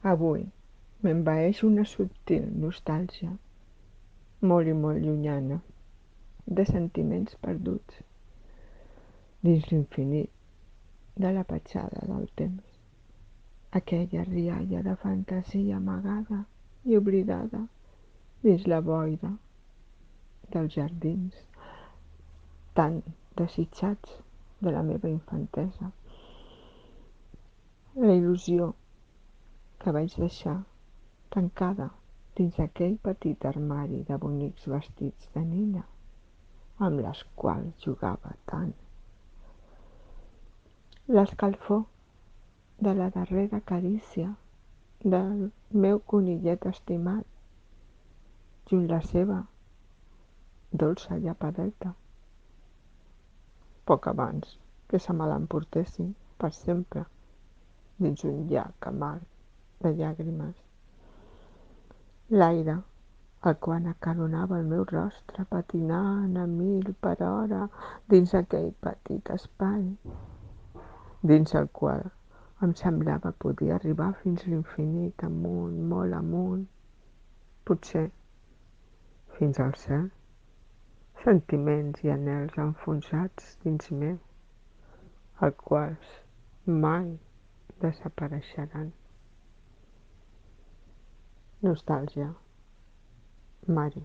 Avui m'envaeix una subtil nostàlgia, molt i molt llunyana, de sentiments perduts dins l'infinit de la petjada del temps. Aquella rialla de fantasia amagada i oblidada dins la boira dels jardins tan desitjats de la meva infantesa. La il·lusió que vaig deixar tancada dins aquell petit armari de bonics vestits de nina amb les quals jugava tant. L'escalfor de la darrera carícia del meu conillet estimat junt la seva dolça llapadeta, poc abans que se me l'emportessin per sempre dins un llac amarg de llàgrimes. L'aire, el qual acaronava el meu rostre patinant a 1000 per hora dins aquell petit espai, dins el qual em semblava poder arribar fins l'infinit amunt, molt amunt, potser fins al cel. Sentiments i anhels enfonsats dins meu, els quals mai desapareixeran. Nostàlgia, Mari.